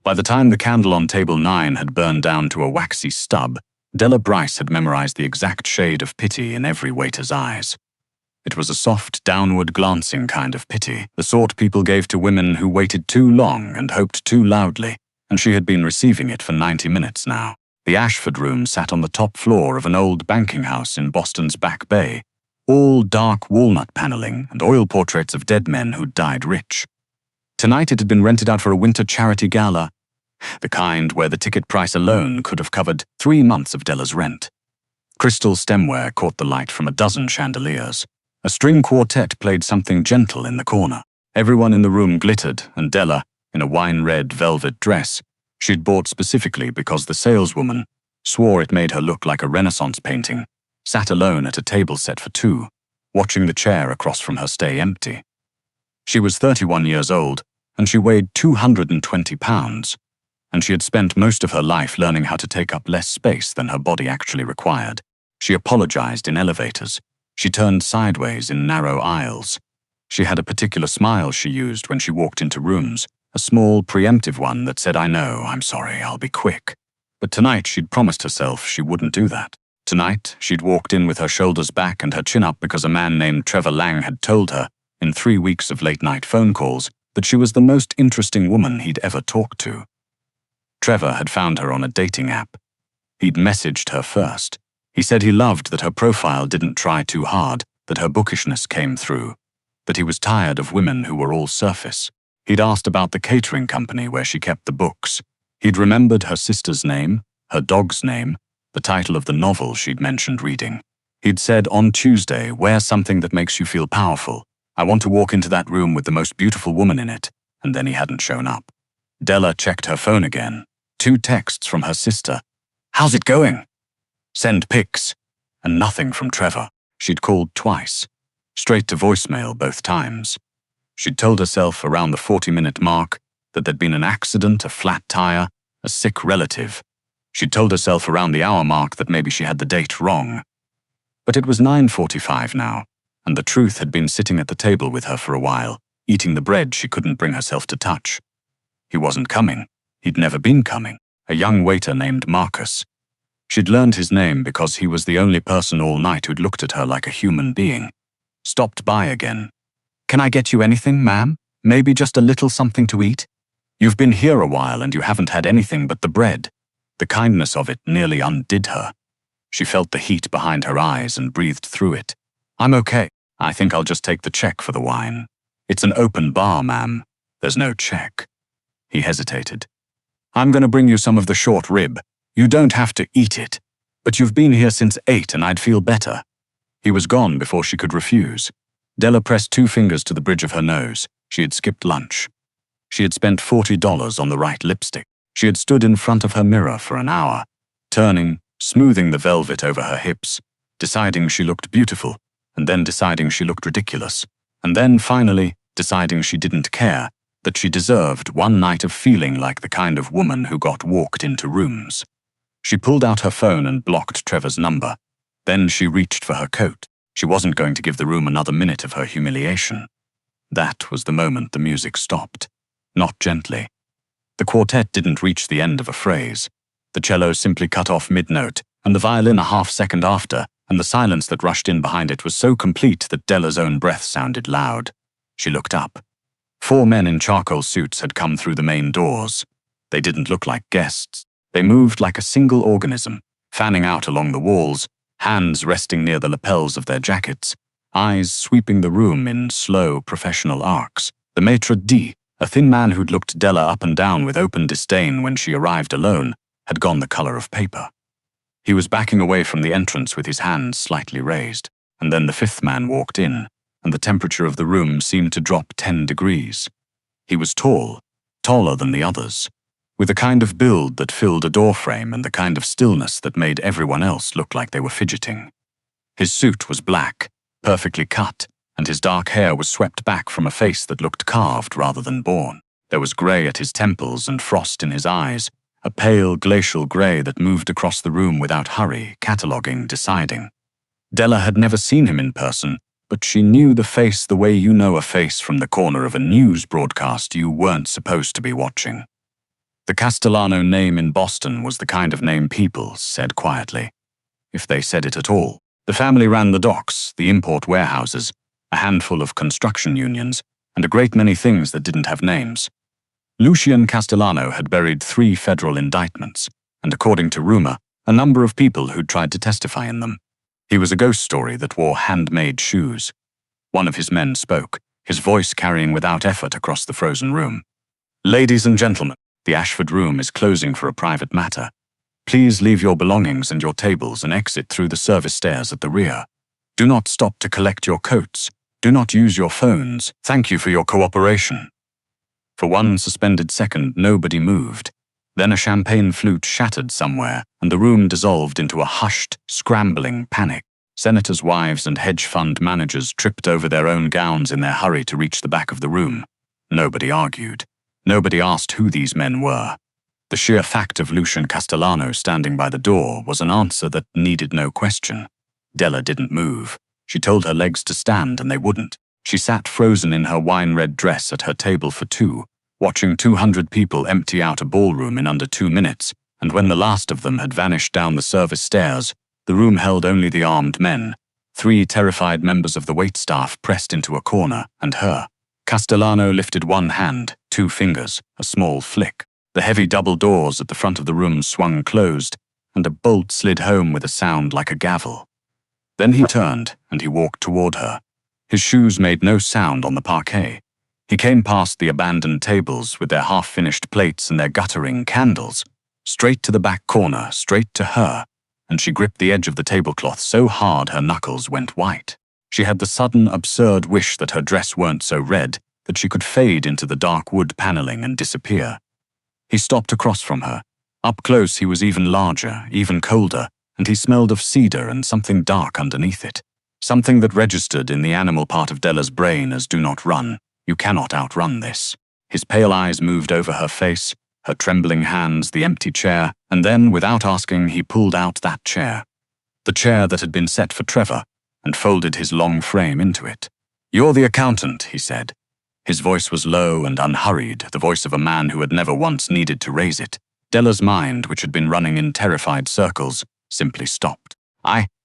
By the time the candle on table 9 had burned down to a waxy stub, Della Bryce had memorized the exact shade of pity in every waiter's eyes. It was a soft, downward glancing kind of pity, the sort people gave to women who waited too long and hoped too loudly, and she had been receiving it for 90 minutes now. The Ashford room sat on the top floor of an old banking house in Boston's Back Bay, all dark walnut paneling and oil portraits of dead men who'd died rich. Tonight it had been rented out for a winter charity gala, the kind where the ticket price alone could have covered 3 months of Della's rent. Crystal stemware caught the light from a dozen chandeliers. A string quartet played something gentle in the corner. Everyone in the room glittered, and Della, in a wine-red velvet dress she'd bought specifically because the saleswoman swore it made her look like a Renaissance painting, sat alone at a table set for 2, watching the chair across from her stay empty. She was 31 years old, and she weighed 220 pounds, and she had spent most of her life learning how to take up less space than her body actually required. She apologized in elevators. She turned sideways in narrow aisles. She had a particular smile she used when she walked into rooms, a small, preemptive one that said, "I know, I'm sorry, I'll be quick." But tonight she'd promised herself she wouldn't do that. Tonight she'd walked in with her shoulders back and her chin up because a man named Trevor Lang had told her, in 3 weeks of late-night phone calls, that she was the most interesting woman he'd ever talked to. Trevor had found her on a dating app. He'd messaged her first. He said he loved that her profile didn't try too hard, that her bookishness came through, that he was tired of women who were all surface. He'd asked about the catering company where she kept the books. He'd remembered her sister's name, her dog's name, the title of the novel she'd mentioned reading. He'd said, "On Tuesday, wear something that makes you feel powerful. I want to walk into that room with the most beautiful woman in it," and then he hadn't shown up. Della checked her phone again. 2 texts from her sister. "How's it going?" "Send pics," and nothing from Trevor. She'd called twice, straight to voicemail both times. She'd told herself around the 40-minute mark that there'd been an accident, a flat tire, a sick relative. She'd told herself around the hour mark that maybe she had the date wrong. But it was 9:45 now, and the truth had been sitting at the table with her for a while, eating the bread she couldn't bring herself to touch. He wasn't coming. He'd never been coming. A young waiter named Marcus. She'd learned his name because he was the only person all night who'd looked at her like a human being. Stopped by again. "Can I get you anything, ma'am? Maybe just a little something to eat? You've been here a while and you haven't had anything but the bread." The kindness of it nearly undid her. She felt the heat behind her eyes and breathed through it. "I'm okay. I think I'll just take the check for the wine." "It's an open bar, ma'am. There's no check." He hesitated. "I'm going to bring you some of the short rib. You don't have to eat it. But you've been here since 8 and I'd feel better." He was gone before she could refuse. Della pressed 2 fingers to the bridge of her nose. She had skipped lunch. She had spent $40 on the right lipstick. She had stood in front of her mirror for an hour, turning, smoothing the velvet over her hips, deciding she looked beautiful, and then deciding she looked ridiculous, and then finally deciding she didn't care, that she deserved one night of feeling like the kind of woman who got walked into rooms. She pulled out her phone and blocked Trevor's number. Then she reached for her coat. She wasn't going to give the room another minute of her humiliation. That was the moment the music stopped. Not gently. The quartet didn't reach the end of a phrase. The cello simply cut off mid-note, and the violin a half-second after, and the silence that rushed in behind it was so complete that Della's own breath sounded loud. She looked up. 4 men in charcoal suits had come through the main doors. They didn't look like guests. They moved like a single organism, fanning out along the walls, hands resting near the lapels of their jackets, eyes sweeping the room in slow, professional arcs. The maitre d', a thin man who'd looked Della up and down with open disdain when she arrived alone, had gone the color of paper. He was backing away from the entrance with his hands slightly raised, and then the 5th man walked in, and the temperature of the room seemed to drop 10 degrees. He was tall, taller than the others, with a kind of build that filled a doorframe and the kind of stillness that made everyone else look like they were fidgeting. His suit was black, perfectly cut, and his dark hair was swept back from a face that looked carved rather than born. There was grey at his temples and frost in his eyes, a pale glacial grey that moved across the room without hurry, cataloguing, deciding. Della had never seen him in person, but she knew the face the way you know a face from the corner of a news broadcast you weren't supposed to be watching. The Castellano name in Boston was the kind of name people said quietly, if they said it at all. The family ran the docks, the import warehouses, a handful of construction unions, and a great many things that didn't have names. Lucian Castellano had buried 3 federal indictments, and according to rumor, a number of people who'd tried to testify in them. He was a ghost story that wore handmade shoes. One of his men spoke, his voice carrying without effort across the frozen room. "Ladies and gentlemen, the Ashford room is closing for a private matter. Please leave your belongings and your tables and exit through the service stairs at the rear. Do not stop to collect your coats. Do not use your phones. Thank you for your cooperation." For one suspended second, nobody moved. Then a champagne flute shattered somewhere, and the room dissolved into a hushed, scrambling panic. Senators' wives and hedge fund managers tripped over their own gowns in their hurry to reach the back of the room. Nobody argued. Nobody asked who these men were. The sheer fact of Lucian Castellano standing by the door was an answer that needed no question. Della didn't move. She told her legs to stand, and they wouldn't. She sat frozen in her wine-red dress at her table for 2, watching 200 people empty out a ballroom in under 2 minutes, and when the last of them had vanished down the service stairs, the room held only the armed men, 3 terrified members of the waitstaff pressed into a corner, and her. Castellano lifted one hand, 2 fingers, a small flick. The heavy double doors at the front of the room swung closed, and a bolt slid home with a sound like a gavel. Then he turned, and he walked toward her. His shoes made no sound on the parquet. He came past the abandoned tables with their half-finished plates and their guttering candles, straight to the back corner, straight to her, and she gripped the edge of the tablecloth so hard her knuckles went white. She had the sudden, absurd wish that her dress weren't so red, that she could fade into the dark wood paneling and disappear. He stopped across from her. Up close he was even larger, even colder, and he smelled of cedar and something dark underneath it. Something that registered in the animal part of Della's brain as "do not run. You cannot outrun this." His pale eyes moved over her face, her trembling hands, the empty chair, and then, without asking, he pulled out that chair. The chair that had been set for Trevor, and folded his long frame into it. "You're the accountant," he said. His voice was low and unhurried, the voice of a man who had never once needed to raise it. Della's mind, which had been running in terrified circles, simply stopped.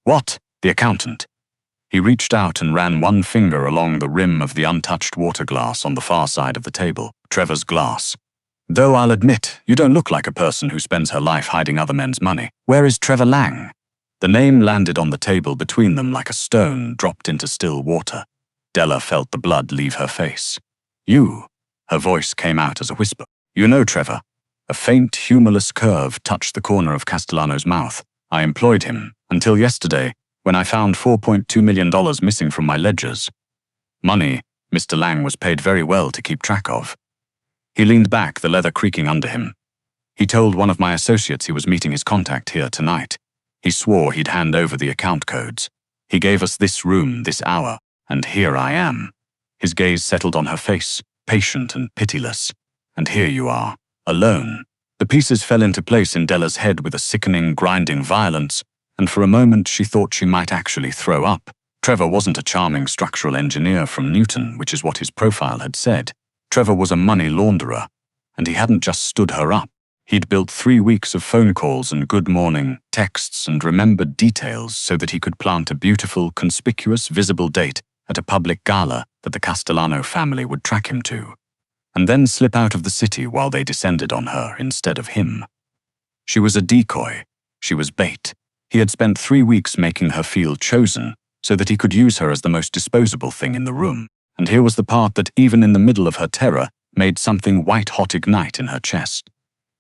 What? The accountant." He reached out and ran one finger along the rim of the untouched water glass on the far side of the table, Trevor's glass. "Though I'll admit, you don't look like a person who spends her life hiding other men's money. Where is Trevor Lang?" The name landed on the table between them like a stone dropped into still water. Della felt the blood leave her face. "You?" Her voice came out as a whisper. "You know Trevor?" A faint, humorless curve touched the corner of Castellano's mouth. "I employed him, until yesterday, when I found $4.2 million missing from my ledgers. Money Mr. Lang was paid very well to keep track of." He leaned back, the leather creaking under him. "He told one of my associates he was meeting his contact here tonight. He swore he'd hand over the account codes. He gave us this room, this hour, and here I am." His gaze settled on her face, patient and pitiless. "And here you are, alone." The pieces fell into place in Della's head with a sickening, grinding violence, and for a moment she thought she might actually throw up. Trevor wasn't a charming structural engineer from Newton, which is what his profile had said. Trevor was a money launderer, and he hadn't just stood her up. He'd built 3 weeks of phone calls and good morning texts and remembered details so that he could plant a beautiful, conspicuous, visible date at a public gala that the Castellano family would track him to, and then slip out of the city while they descended on her instead of him. She was a decoy. She was bait. He had spent 3 weeks making her feel chosen so that he could use her as the most disposable thing in the room. And here was the part that, even in the middle of her terror, made something white-hot ignite in her chest.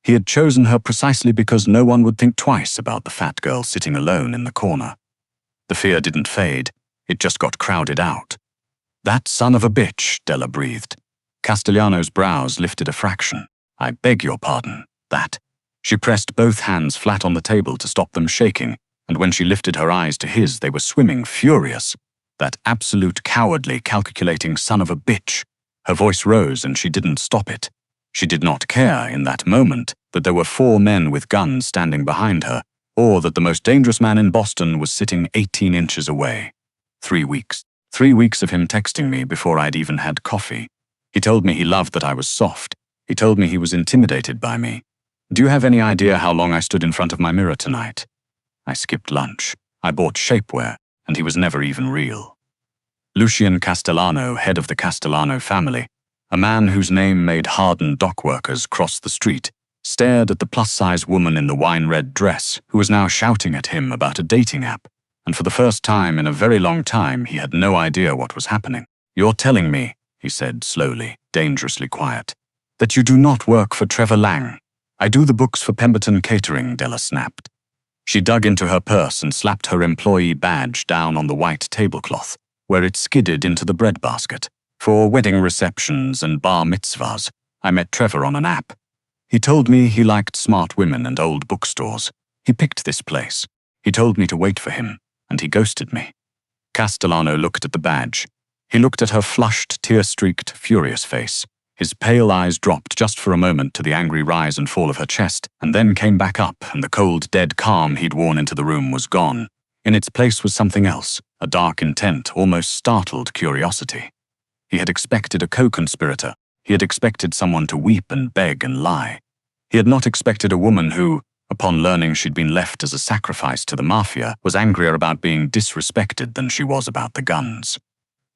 He had chosen her precisely because no one would think twice about the fat girl sitting alone in the corner. The fear didn't fade. It just got crowded out. "That son of a bitch," Della breathed. Castellano's brows lifted a fraction. "I beg your pardon. That." She pressed both hands flat on the table to stop them shaking, and when she lifted her eyes to his, they were swimming, furious. That absolute, cowardly, calculating son of a bitch. Her voice rose and she didn't stop it. She did not care, in that moment, that there were 4 men with guns standing behind her, or that the most dangerous man in Boston was sitting 18 inches away. 3 weeks. 3 weeks of him texting me before I'd even had coffee. He told me he loved that I was soft. He told me he was intimidated by me. Do you have any idea how long I stood in front of my mirror tonight? I skipped lunch. I bought shapewear, and he was never even real. Lucian Castellano, head of the Castellano family, a man whose name made hardened dock workers cross the street, stared at the plus-size woman in the wine-red dress who was now shouting at him about a dating app, and for the first time in a very long time he had no idea what was happening. "You're telling me," he said slowly, dangerously quiet, "that you do not work for Trevor Lang." "I do the books for Pemberton Catering," Della snapped. She dug into her purse and slapped her employee badge down on the white tablecloth, where it skidded into the breadbasket. "For wedding receptions and bar mitzvahs, I met Trevor on an app. He told me he liked smart women and old bookstores. He picked this place. He told me to wait for him, and he ghosted me." Castellano looked at the badge. He looked at her flushed, tear-streaked, furious face. His pale eyes dropped just for a moment to the angry rise and fall of her chest, and then came back up, and the cold, dead calm he'd worn into the room was gone. In its place was something else, a dark intent, almost startled curiosity. He had expected a co-conspirator. He had expected someone to weep and beg and lie. He had not expected a woman who, upon learning she'd been left as a sacrifice to the Mafia, was angrier about being disrespected than she was about the guns.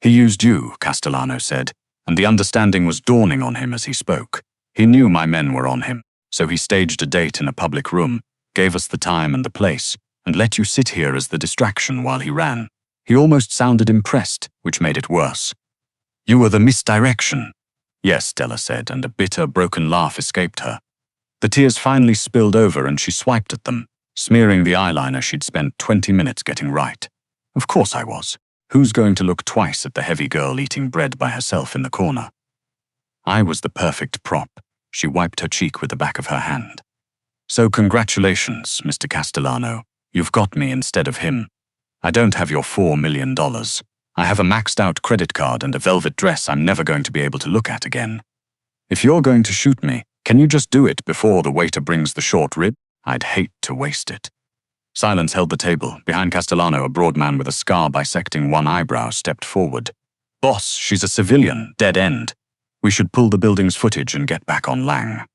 "He used you," Castellano said, and the understanding was dawning on him as he spoke. "He knew my men were on him, so he staged a date in a public room, gave us the time and the place, and let you sit here as the distraction while he ran. He almost sounded impressed, which made it worse. You were the misdirection." "Yes," Della said, and a bitter, broken laugh escaped her. The tears finally spilled over and she swiped at them, smearing the eyeliner she'd spent 20 minutes getting right. "Of course I was. Who's going to look twice at the heavy girl eating bread by herself in the corner?" "I was the perfect prop." She wiped her cheek with the back of her hand. "So congratulations, Mr. Castellano. You've got me instead of him. I don't have your $4 million. I have a maxed-out credit card and a velvet dress I'm never going to be able to look at again. If you're going to shoot me, can you just do it before the waiter brings the short rib? I'd hate to waste it." Silence held the table. Behind Castellano, a broad man with a scar bisecting one eyebrow stepped forward. "Boss, she's a civilian, dead end. We should pull the building's footage and get back on Lang."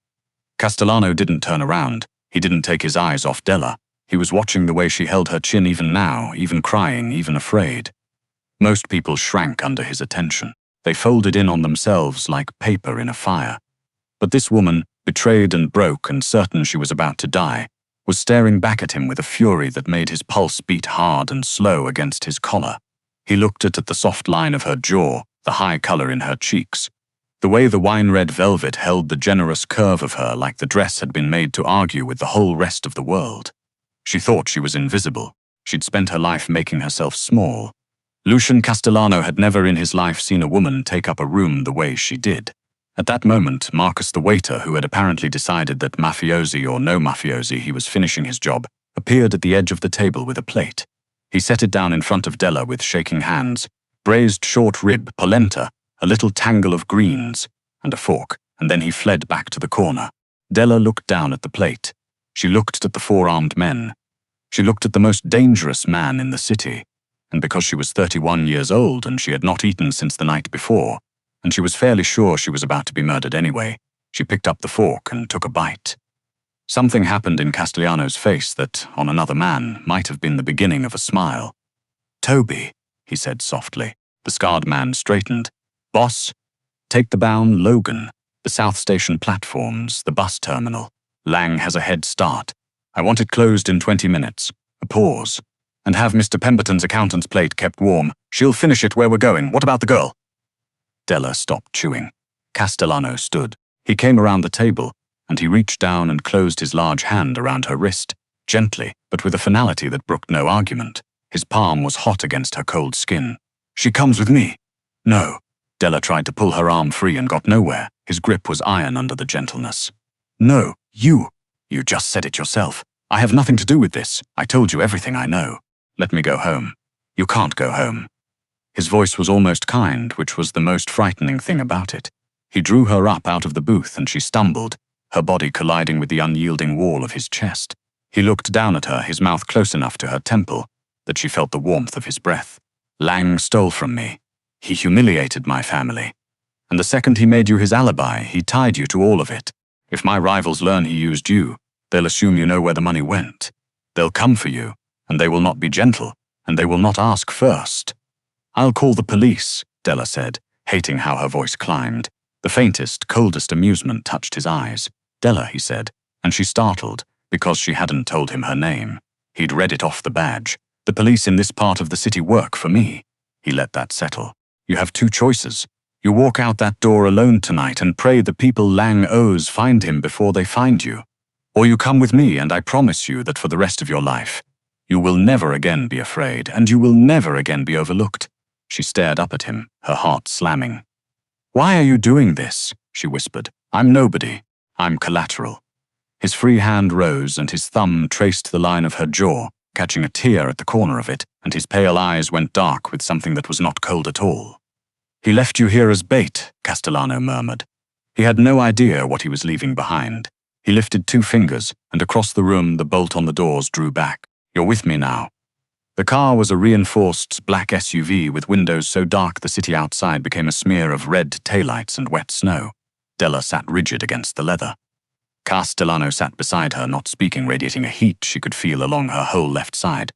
Castellano didn't turn around. He didn't take his eyes off Della. He was watching the way she held her chin even now, even crying, even afraid. Most people shrank under his attention. They folded in on themselves like paper in a fire. But this woman, betrayed and broke and certain she was about to die, was staring back at him with a fury that made his pulse beat hard and slow against his collar. He looked at the soft line of her jaw, the high color in her cheeks. The way the wine-red velvet held the generous curve of her like the dress had been made to argue with the whole rest of the world. She thought she was invisible. She'd spent her life making herself small. Lucian Castellano had never in his life seen a woman take up a room the way she did. At that moment, Marcus the waiter, who had apparently decided that mafiosi or no mafiosi he was finishing his job, appeared at the edge of the table with a plate. He set it down in front of Della with shaking hands, braised short rib, polenta, a little tangle of greens, and a fork, and then he fled back to the corner. Della looked down at the plate. She looked at the four-armed men. She looked at the most dangerous man in the city. And because she was 31 years old and she had not eaten since the night before, and she was fairly sure she was about to be murdered anyway, she picked up the fork and took a bite. Something happened in Castellano's face that, on another man, might have been the beginning of a smile. "Toby," he said softly. The scarred man straightened. "Boss, take the bound Logan, the South Station platforms, the bus terminal. Lang has a head start. I want it closed in 20 minutes. A pause. And have Mr. Pemberton's accountant's plate kept warm. She'll finish it where we're going. What about the girl?" Della stopped chewing. Castellano stood. He came around the table, and he reached down and closed his large hand around her wrist, gently, but with a finality that brooked no argument. His palm was hot against her cold skin. "She comes with me." "No." Della tried to pull her arm free and got nowhere. His grip was iron under the gentleness. "No, you. You just said it yourself. I have nothing to do with this. I told you everything I know. Let me go home." "You can't go home." His voice was almost kind, which was the most frightening thing about it. He drew her up out of the booth and she stumbled, her body colliding with the unyielding wall of his chest. He looked down at her, his mouth close enough to her temple that she felt the warmth of his breath. "Lang stole from me. He humiliated my family. And the second he made you his alibi, he tied you to all of it. If my rivals learn he used you, they'll assume you know where the money went. They'll come for you, and they will not be gentle, and they will not ask first. I'll call the police, Della said, hating how her voice climbed. The faintest, coldest amusement touched his eyes. Della, he said, and she startled, because she hadn't told him her name. He'd read it off the badge. The police in this part of the city work for me. He let that settle. You have two choices. You walk out that door alone tonight and pray the people Lang owes find him before they find you. Or you come with me and I promise you that for the rest of your life, you will never again be afraid and you will never again be overlooked. She stared up at him, her heart slamming. Why are you doing this? She whispered. I'm nobody. I'm collateral. His free hand rose and his thumb traced the line of her jaw, catching a tear at the corner of it, and his pale eyes went dark with something that was not cold at all. He left you here as bait, Castellano murmured. He had no idea what he was leaving behind. He lifted 2 fingers, and across the room the bolt on the doors drew back. You're with me now. The car was a reinforced black SUV with windows so dark the city outside became a smear of red taillights and wet snow. Della sat rigid against the leather. Castellano sat beside her, not speaking, radiating a heat she could feel along her whole left side.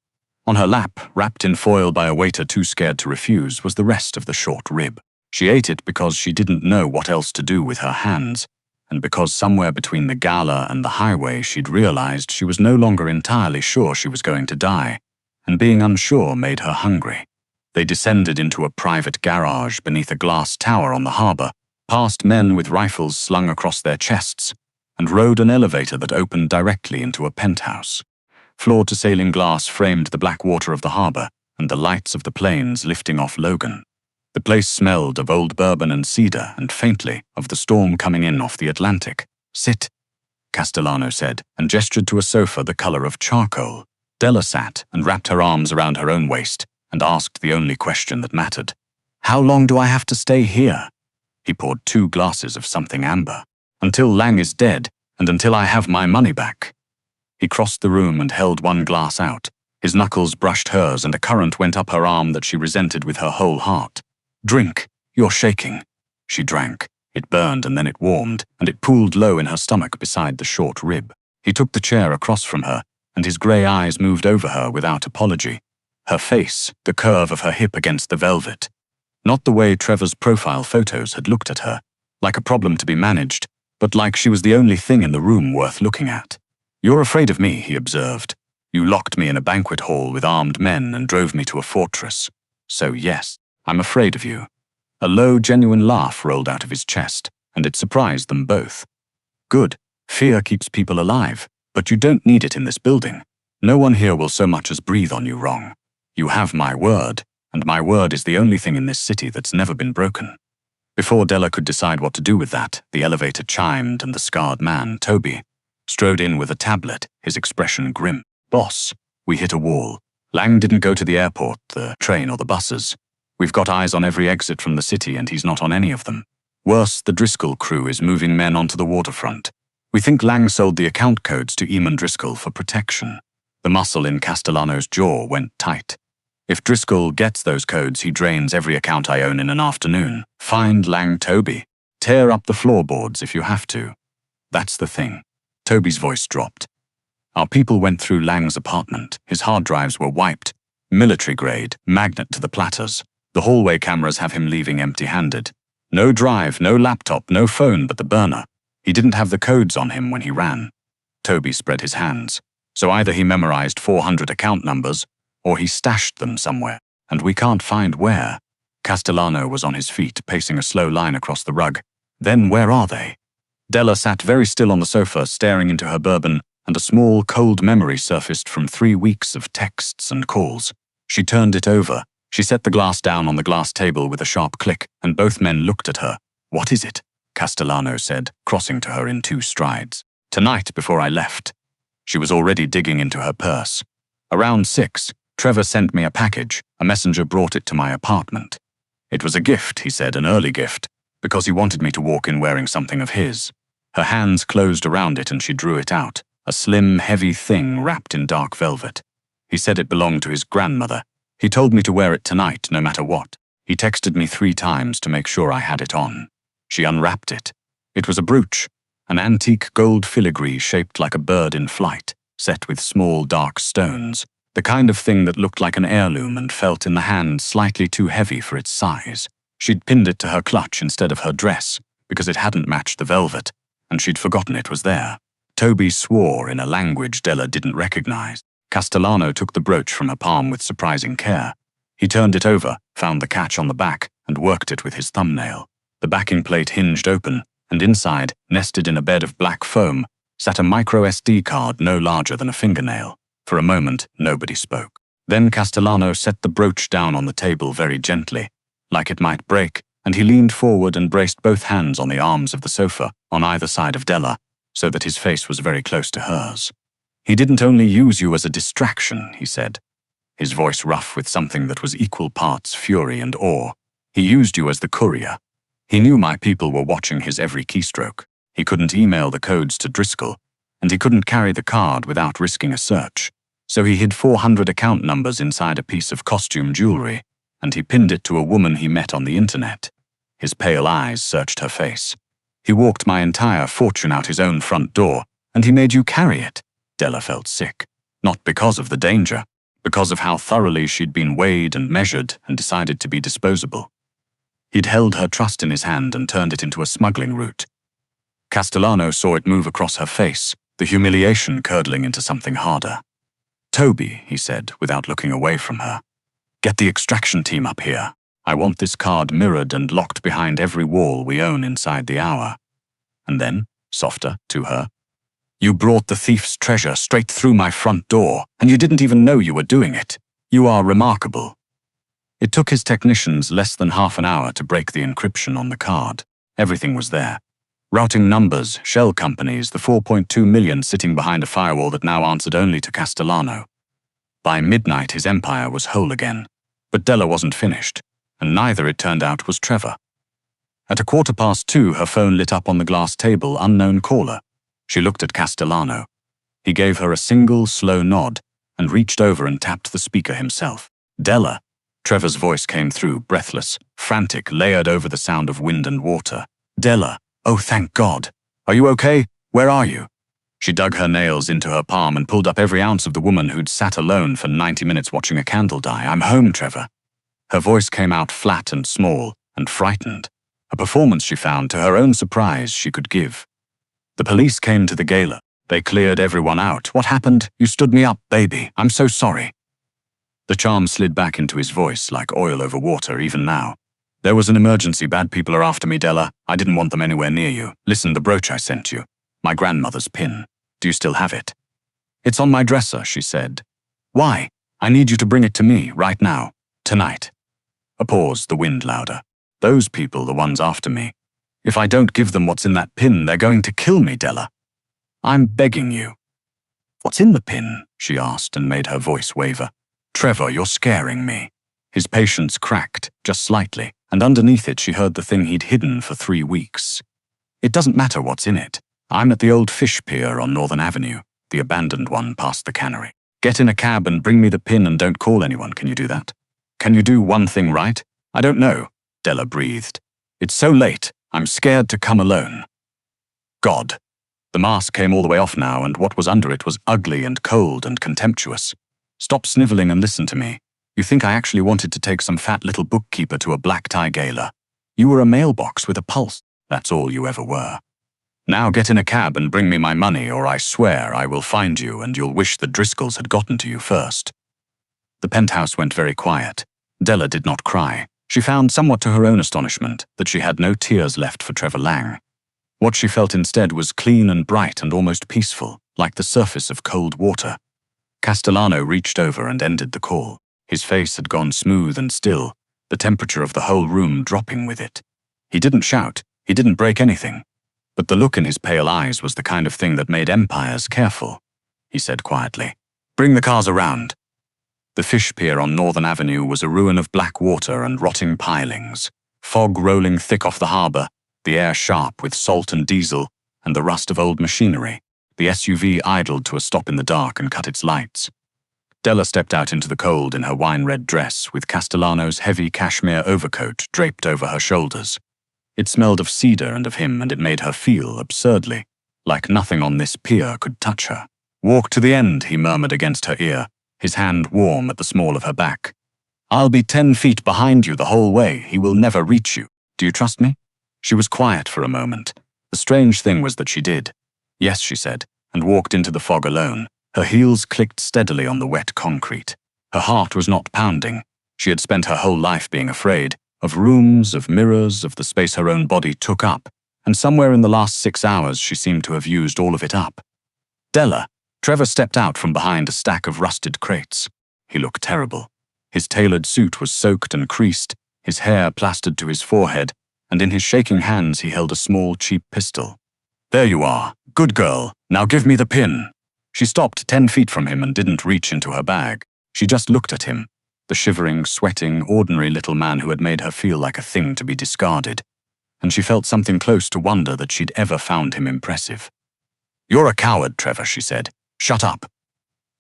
On her lap, wrapped in foil by a waiter too scared to refuse, was the rest of the short rib. She ate it because she didn't know what else to do with her hands, and because somewhere between the gala and the highway she'd realized she was no longer entirely sure she was going to die, and being unsure made her hungry. They descended into a private garage beneath a glass tower on the harbor, past men with rifles slung across their chests, and rode an elevator that opened directly into a penthouse. Floor-to-ceiling glass framed the black water of the harbor and the lights of the planes lifting off Logan. The place smelled of old bourbon and cedar and faintly of the storm coming in off the Atlantic. Sit, Castellano said, and gestured to a sofa the color of charcoal. Della sat and wrapped her arms around her own waist and asked the only question that mattered. How long do I have to stay here? He poured 2 glasses of something amber. Until Lang is dead and until I have my money back. He crossed the room and held 1 glass out. His knuckles brushed hers and a current went up her arm that she resented with her whole heart. Drink, you're shaking. She drank. It burned and then it warmed, and it pooled low in her stomach beside the short rib. He took the chair across from her, and his grey eyes moved over her without apology. Her face, the curve of her hip against the velvet. Not the way Trevor's profile photos had looked at her, like a problem to be managed, but like she was the only thing in the room worth looking at. You're afraid of me, he observed. You locked me in a banquet hall with armed men and drove me to a fortress. So yes, I'm afraid of you. A low, genuine laugh rolled out of his chest, and it surprised them both. Good. Fear keeps people alive, but you don't need it in this building. No one here will so much as breathe on you wrong. You have my word, and my word is the only thing in this city that's never been broken. Before Della could decide what to do with that, the elevator chimed and the scarred man, Toby, strode in with a tablet, his expression grim. Boss, we hit a wall. Lang didn't go to the airport, the train or the buses. We've got eyes on every exit from the city and he's not on any of them. Worse, the Driscoll crew is moving men onto the waterfront. We think Lang sold the account codes to Eamon Driscoll for protection. The muscle in Castellano's jaw went tight. If Driscoll gets those codes, he drains every account I own in an afternoon. Find Lang Toby. Tear up the floorboards if you have to. That's the thing. Toby's voice dropped. Our people went through Lang's apartment. His hard drives were wiped. Military grade, magnet to the platters. The hallway cameras have him leaving empty-handed. No drive, no laptop, no phone but the burner. He didn't have the codes on him when he ran. Toby spread his hands. So either he memorized 400 account numbers, or he stashed them somewhere, and we can't find where. Castellano was on his feet, pacing a slow line across the rug. Then where are they? Della sat very still on the sofa, staring into her bourbon, and a small, cold memory surfaced from 3 weeks of texts and calls. She turned it over. She set the glass down on the glass table with a sharp click, and both men looked at her. What is it? Castellano said, crossing to her in 2 strides. Tonight, before I left. She was already digging into her purse. Around 6, Trevor sent me a package. A messenger brought it to my apartment. It was a gift, he said, an early gift, because he wanted me to walk in wearing something of his. Her hands closed around it and she drew it out, a slim, heavy thing wrapped in dark velvet. He said it belonged to his grandmother. He told me to wear it tonight, no matter what. He texted me 3 times to make sure I had it on. She unwrapped it. It was a brooch, an antique gold filigree shaped like a bird in flight, set with small dark stones, the kind of thing that looked like an heirloom and felt in the hand slightly too heavy for its size. She'd pinned it to her clutch instead of her dress, because it hadn't matched the velvet, and she'd forgotten it was there. Toby swore in a language Della didn't recognize. Castellano took the brooch from her palm with surprising care. He turned it over, found the catch on the back, and worked it with his thumbnail. The backing plate hinged open, and inside, nested in a bed of black foam, sat a micro SD card no larger than a fingernail. For a moment, nobody spoke. Then Castellano set the brooch down on the table very gently, like it might break, and he leaned forward and braced both hands on the arms of the sofa, on either side of Della, so that his face was very close to hers. "He didn't only use you as a distraction," he said, his voice rough with something that was equal parts fury and awe. "He used you as the courier. He knew my people were watching his every keystroke. He couldn't email the codes to Driscoll, and he couldn't carry the card without risking a search. So he hid 400 account numbers inside a piece of costume jewelry, and he pinned it to a woman he met on the internet." His pale eyes searched her face. "He walked my entire fortune out his own front door, and he made you carry it." Della felt sick. Not because of the danger, because of how thoroughly she'd been weighed and measured and decided to be disposable. He'd held her trust in his hand and turned it into a smuggling route. Castellano saw it move across her face, the humiliation curdling into something harder. "Toby," he said, without looking away from her, "get the extraction team up here. I want this card mirrored and locked behind every wall we own inside the hour." And then, softer, to her, "You brought the thief's treasure straight through my front door, and you didn't even know you were doing it. You are remarkable." It took his technicians less than half an hour to break the encryption on the card. Everything was there. Routing numbers, shell companies, the 4.2 million sitting behind a firewall that now answered only to Castellano. By midnight, his empire was whole again. But Della wasn't finished, and neither, it turned out, was Trevor. At 2:15, her phone lit up on the glass table, unknown caller. She looked at Castellano. He gave her a single, slow nod and reached over and tapped the speaker himself. "Della." Trevor's voice came through, breathless, frantic, layered over the sound of wind and water. "Della. Oh, thank God. Are you okay? Where are you?" She dug her nails into her palm and pulled up every ounce of the woman who'd sat alone for 90 minutes watching a candle die. "I'm home, Trevor." Her voice came out flat and small and frightened, a performance she found, to her own surprise, she could give. "The police came to the gala. They cleared everyone out. What happened? You stood me up, baby. I'm so sorry." The charm slid back into his voice like oil over water even now. "There was an emergency. Bad people are after me, Della. I didn't want them anywhere near you. Listen, the brooch I sent you. My grandmother's pin. Do you still have it?" "It's on my dresser," she said. "Why? I need you to bring it to me, right now. Tonight." A pause, the wind louder. "Those people, the ones after me. If I don't give them what's in that pin, they're going to kill me, Della. I'm begging you." "What's in the pin?" she asked and made her voice waver. "Trevor, you're scaring me." His patience cracked, just slightly, and underneath it she heard the thing he'd hidden for 3 weeks. "It doesn't matter what's in it. I'm at the old fish pier on Northern Avenue, the abandoned one past the cannery. Get in a cab and bring me the pin and don't call anyone. Can you do that? Can you do one thing right?" "I don't know," Della breathed. "It's so late. I'm scared to come alone." God. The mask came all the way off now, and what was under it was ugly and cold and contemptuous. "Stop sniveling and listen to me. You think I actually wanted to take some fat little bookkeeper to a black tie gala? You were a mailbox with a pulse. That's all you ever were. Now get in a cab and bring me my money, or I swear I will find you and you'll wish the Driscolls had gotten to you first." The penthouse went very quiet. Della did not cry. She found, somewhat to her own astonishment, that she had no tears left for Trevor Lang. What she felt instead was clean and bright and almost peaceful, like the surface of cold water. Castellano reached over and ended the call. His face had gone smooth and still, the temperature of the whole room dropping with it. He didn't shout, he didn't break anything, but the look in his pale eyes was the kind of thing that made empires careful. He said quietly, "Bring the cars around." The fish pier on Northern Avenue was a ruin of black water and rotting pilings, fog rolling thick off the harbor, the air sharp with salt and diesel and the rust of old machinery. The SUV idled to a stop in the dark and cut its lights. Della stepped out into the cold in her wine-red dress with Castellano's heavy cashmere overcoat draped over her shoulders. It smelled of cedar and of him, and it made her feel, absurdly, like nothing on this pier could touch her. "Walk to the end," he murmured against her ear, his hand warm at the small of her back. "I'll be 10 feet behind you the whole way. He will never reach you. Do you trust me?" She was quiet for a moment. The strange thing was that she did. "Yes," she said, and walked into the fog alone. Her heels clicked steadily on the wet concrete. Her heart was not pounding. She had spent her whole life being afraid, of rooms, of mirrors, of the space her own body took up, and somewhere in the last 6 hours she seemed to have used all of it up. "Della." Trevor stepped out from behind a stack of rusted crates. He looked terrible. His tailored suit was soaked and creased, his hair plastered to his forehead, and in his shaking hands he held a small, cheap pistol. "There you are. Good girl. Now give me the pin." She stopped 10 feet from him and didn't reach into her bag. She just looked at him, the shivering, sweating, ordinary little man who had made her feel like a thing to be discarded. And she felt something close to wonder that she'd ever found him impressive. "You're a coward, Trevor," she said. "Shut up."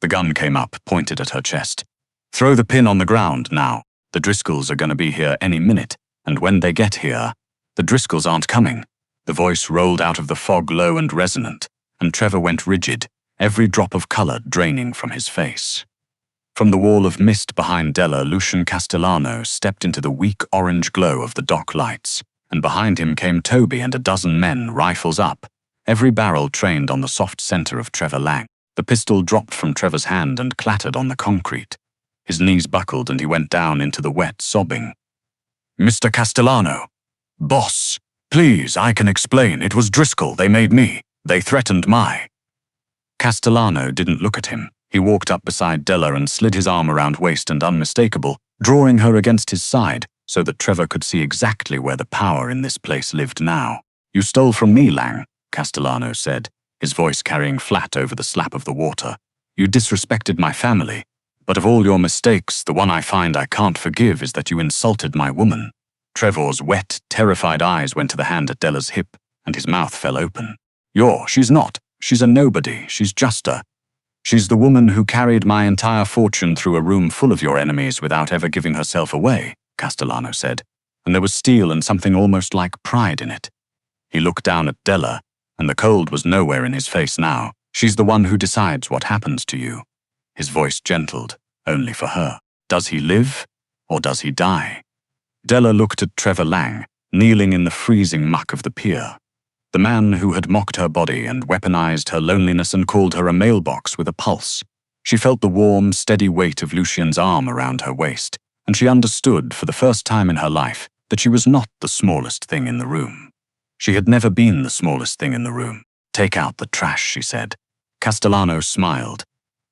The gun came up, pointed at her chest. "Throw the pin on the ground now. The Driscolls are going to be here any minute, and when they get here, the Driscolls aren't coming." The voice rolled out of the fog low and resonant, and Trevor went rigid, every drop of color draining from his face. From the wall of mist behind Della, Lucian Castellano stepped into the weak orange glow of the dock lights, and behind him came Toby and a dozen men, rifles up, every barrel trained on the soft center of Trevor Lang. The pistol dropped from Trevor's hand and clattered on the concrete. His knees buckled and he went down into the wet, sobbing. "Mr. Castellano. Boss. Please, I can explain. It was Driscoll. They made me. They threatened my—" Castellano didn't look at him. He walked up beside Della and slid his arm around waist and unmistakable, drawing her against his side so that Trevor could see exactly where the power in this place lived now. "You stole from me, Lang," Castellano said, his voice carrying flat over the slap of the water. "You disrespected my family, but of all your mistakes, the one I find I can't forgive is that you insulted my woman." Trevor's wet, terrified eyes went to the hand at Della's hip, and his mouth fell open. She's not. She's a nobody. She's She's the woman who carried my entire fortune through a room full of your enemies without ever giving herself away," Castellano said, and there was steel and something almost like pride in it. He looked down at Della, and the cold was nowhere in his face now. "She's the one who decides what happens to you." His voice gentled, only for her. "Does he live, or does he die?" Della looked at Trevor Lang, kneeling in the freezing muck of the pier. The man who had mocked her body and weaponized her loneliness and called her a mailbox with a pulse. She felt the warm, steady weight of Lucian's arm around her waist, and she understood, for the first time in her life, that she was not the smallest thing in the room. She had never been the smallest thing in the room. "Take out the trash," she said. Castellano smiled.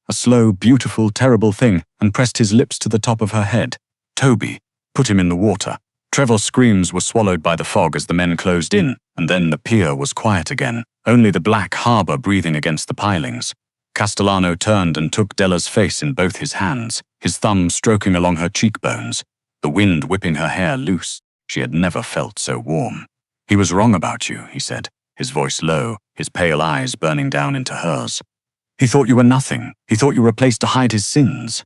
A slow, beautiful, terrible thing, and pressed his lips to the top of her head. "Toby, put him in the water." Trevor's screams were swallowed by the fog as the men closed in, and then the pier was quiet again, only the black harbor breathing against the pilings. Castellano turned and took Della's face in both his hands, his thumb stroking along her cheekbones, the wind whipping her hair loose. She had never felt so warm. "He was wrong about you," he said, his voice low, his pale eyes burning down into hers. "He thought you were nothing. He thought you were a place to hide his sins."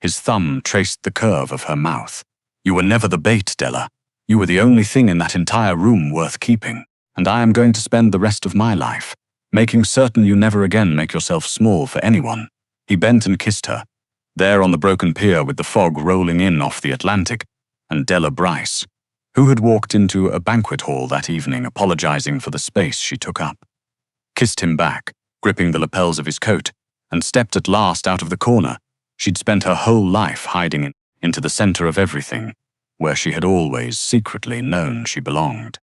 His thumb traced the curve of her mouth. "You were never the bait, Della. You were the only thing in that entire room worth keeping, and I am going to spend the rest of my life making certain you never again make yourself small for anyone." He bent and kissed her, there on the broken pier with the fog rolling in off the Atlantic, and Della Bryce, who had walked into a banquet hall that evening apologizing for the space she took up, kissed him back, gripping the lapels of his coat, and stepped at last out of the corner. She'd spent her whole life hiding into the center of everything, where she had always secretly known she belonged.